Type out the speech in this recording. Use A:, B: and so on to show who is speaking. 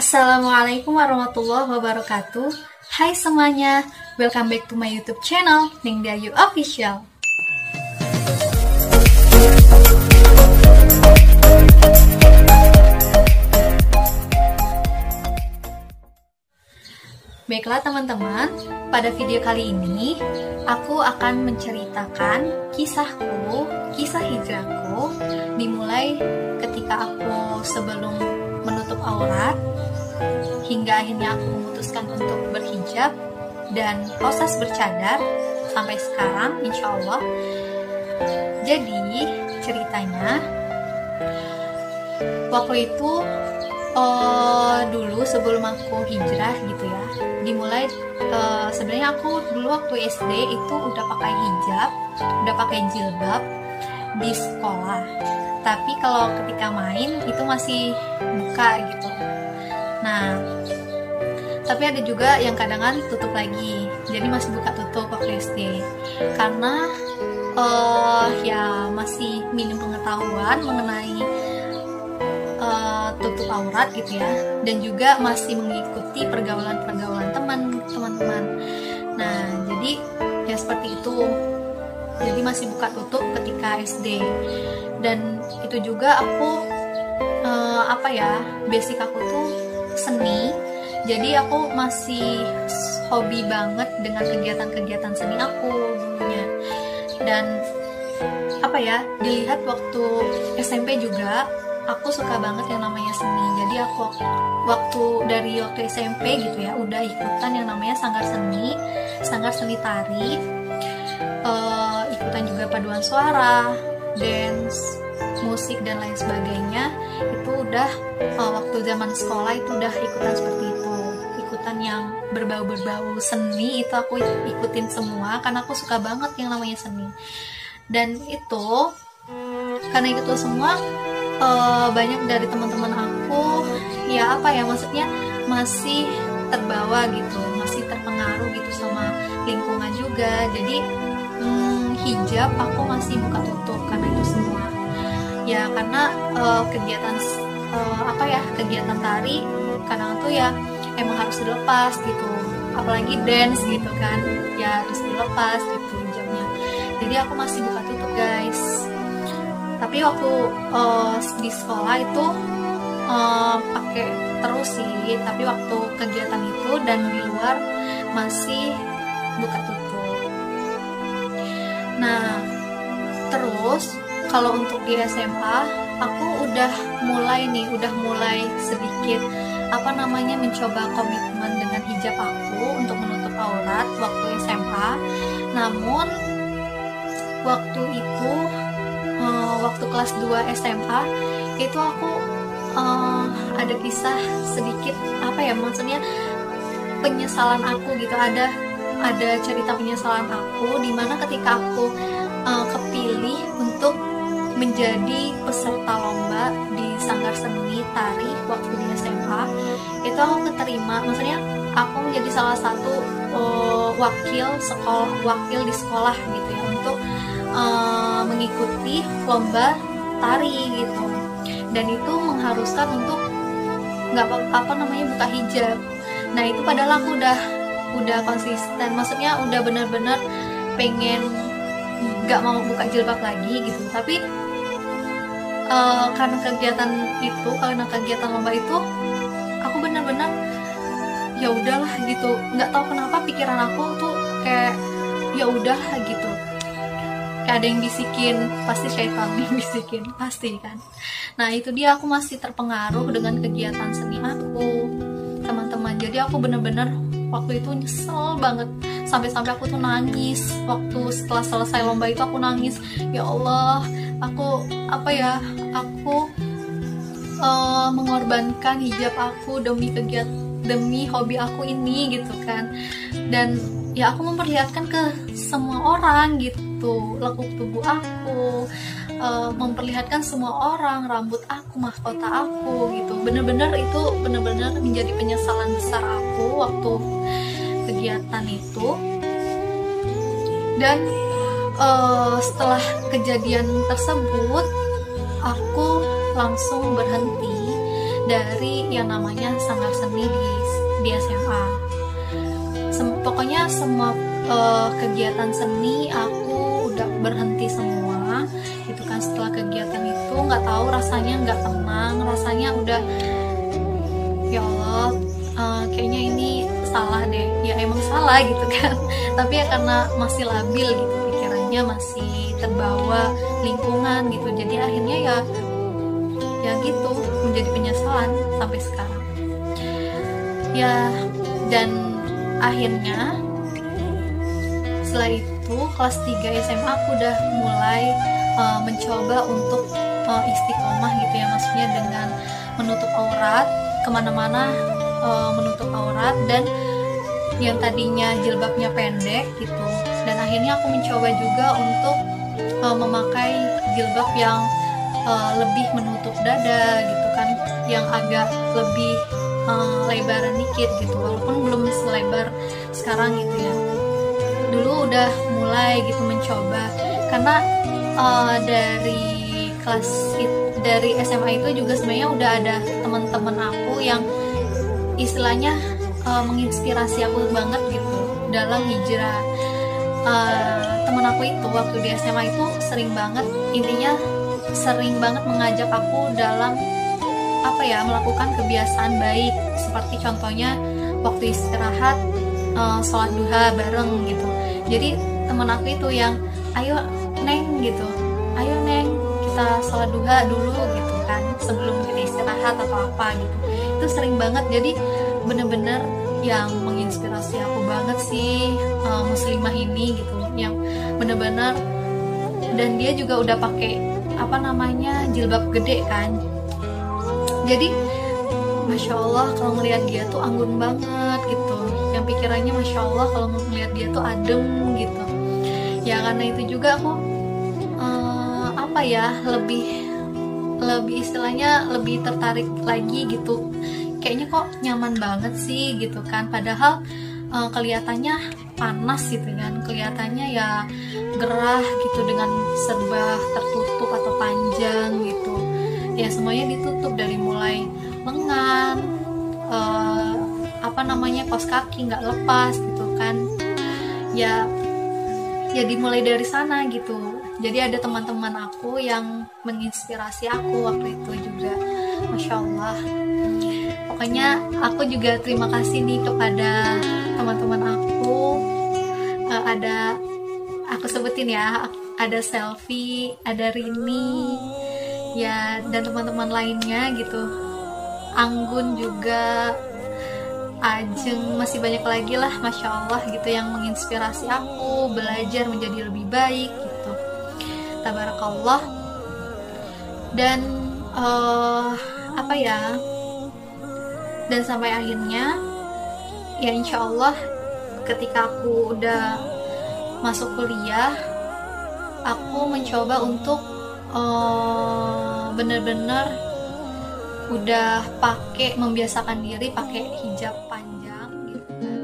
A: Assalamualaikum warahmatullahi wabarakatuh. Hai semuanya, welcome back to my YouTube channel Ningdayu Official. Baiklah teman-teman, pada video kali ini aku akan menceritakan kisahku, kisah hijrahku, dimulai ketika aku sebelum menutup aurat hingga akhirnya aku memutuskan untuk berhijab dan proses bercadar sampai sekarang insya Allah. Jadi ceritanya waktu itu dulu sebelum aku hijrah gitu ya, dimulai sebenarnya aku dulu waktu SD itu udah pakai hijab, udah pakai jilbab di sekolah, tapi kalau ketika main itu masih buka gitu. Nah, tapi ada juga yang kadang tutup lagi, jadi masih buka tutup waktu SD karena ya masih minim pengetahuan mengenai tutup aurat gitu ya, dan juga masih mengikuti pergaulan-pergaulan teman-teman. Nah, jadi ya seperti itu. Jadi masih buka tutup ketika SD. Dan itu juga aku basic aku tuh seni. Jadi aku masih hobi banget dengan kegiatan-kegiatan seni aku dulunya. Dan dilihat waktu SMP juga aku suka banget yang namanya seni. Jadi aku dari waktu SMP gitu ya udah ikutan yang namanya sanggar seni tari, ikutan juga paduan suara, dance, musik dan lain sebagainya. Itu udah waktu zaman sekolah itu udah ikutan seperti itu. Ikutan yang berbau seni itu aku ikutin semua karena aku suka banget yang namanya seni. Dan itu karena itu semua banyak dari teman-teman aku maksudnya masih terbawa gitu, masih terpengaruh gitu sama lingkungan juga. Jadi hijab aku masih buka tutup karena itu semua ya, karena kegiatan tari kadang tuh ya emang harus dilepas gitu, apalagi dance gitu kan ya harus dilepas gitu hijabnya. Jadi aku masih buka tutup guys. Tapi waktu di sekolah itu pakai terus sih, tapi waktu kegiatan itu dan di luar masih buka tutup. Nah, terus kalau untuk di SMA aku udah mulai sedikit mencoba komitmen dengan hijab aku untuk menutup aurat waktu SMA. Namun waktu itu waktu kelas 2 SMA itu aku ada kisah sedikit maksudnya penyesalan aku gitu, ada cerita penyesalan aku dimana ketika aku kepilih untuk menjadi peserta lomba di sanggar seni tari waktu di SMA, itu aku keterima, maksudnya aku menjadi salah satu wakil di sekolah gitu ya untuk mengikuti lomba tari gitu. Dan itu mengharuskan untuk buka hijab. Nah itu padahal aku udah konsisten, maksudnya udah benar-benar pengen nggak mau buka jilbab lagi gitu. Tapi karena kegiatan lomba itu aku benar-benar ya udahlah gitu. Nggak tahu kenapa pikiran aku tuh kayak ya udahlah gitu. Ada yang bisikin, pasti syaitan yang bisikin, pasti kan. Nah itu dia, aku masih terpengaruh dengan kegiatan seni aku teman-teman. Jadi aku bener-bener waktu itu nyesel banget, sampai-sampai aku tuh nangis waktu setelah selesai lomba itu. Aku nangis, ya Allah, aku mengorbankan hijab aku demi hobi aku ini gitu kan. Dan ya aku memperlihatkan ke semua orang gitu lekuk tubuh aku, memperlihatkan semua orang rambut aku, mahkota aku gitu. Bener-bener menjadi penyesalan besar aku waktu kegiatan itu. Dan setelah kejadian tersebut aku langsung berhenti dari yang namanya sanggar seni di SMA. Pokoknya semua kegiatan seni aku udah berhenti semua itu kan. Setelah kegiatan itu nggak tahu rasanya nggak tenang, rasanya udah ya Allah, kayaknya ini salah deh. Ya emang salah gitu kan tapi ya karena masih labil gitu pikirannya, masih terbawa lingkungan gitu, jadi akhirnya ya gitu menjadi penyesalan sampai sekarang ya. Dan akhirnya setelah itu kelas 3 SMA aku udah mulai mencoba untuk istiqomah gitu ya, maksudnya dengan menutup aurat kemana-mana, menutup aurat, dan yang tadinya jilbabnya pendek gitu. Dan akhirnya aku mencoba juga untuk memakai jilbab yang lebih menutup dada gitu kan, yang agak lebih lebaran dikit gitu, walaupun belum selebar sekarang gitu ya. Dulu udah mulai gitu mencoba, karena dari SMA itu juga sebenarnya udah ada teman-teman aku yang istilahnya menginspirasi aku banget gitu dalam hijrah. Temen aku itu waktu di SMA itu sering banget mengajak aku dalam melakukan kebiasaan baik, seperti contohnya waktu istirahat sholat duha bareng gitu. Jadi temen aku itu yang ayo neng gitu, ayo neng kita sholat duha dulu gitu kan sebelum kita istirahat atau apa gitu. Itu sering banget, jadi bener-bener yang menginspirasi aku banget sih muslimah ini gitu, yang bener-bener. Dan dia juga udah pakai jilbab gede kan, jadi masya Allah kalau ngelihat dia tuh anggun banget gitu, yang pikirannya masya Allah kalau ngelihat dia tuh adem gitu ya. Karena itu juga aku lebih istilahnya lebih tertarik lagi gitu, kayaknya kok nyaman banget sih gitu kan, padahal kelihatannya panas gitu kan, kelihatannya ya gerah gitu dengan serba tertutup atau panjang gitu ya, semuanya ditutup dari mulai lengan kaos kaki nggak lepas gitu kan ya dimulai dari sana gitu. Jadi ada teman-teman aku yang menginspirasi aku waktu itu juga, masya Allah. Pokoknya aku juga terima kasih nih kepada teman-teman aku. Aku sebutin ya, ada Selfie, ada Rini ya, dan teman-teman lainnya gitu, Anggun juga, Ajeng, masih banyak lagi lah, masya Allah gitu, yang menginspirasi aku belajar menjadi lebih baik gitu, tabarakallah. Dan dan sampai akhirnya ya insya Allah ketika aku udah masuk kuliah, aku mencoba untuk bener-bener udah membiasakan diri pakai hijab panjang gitu kan.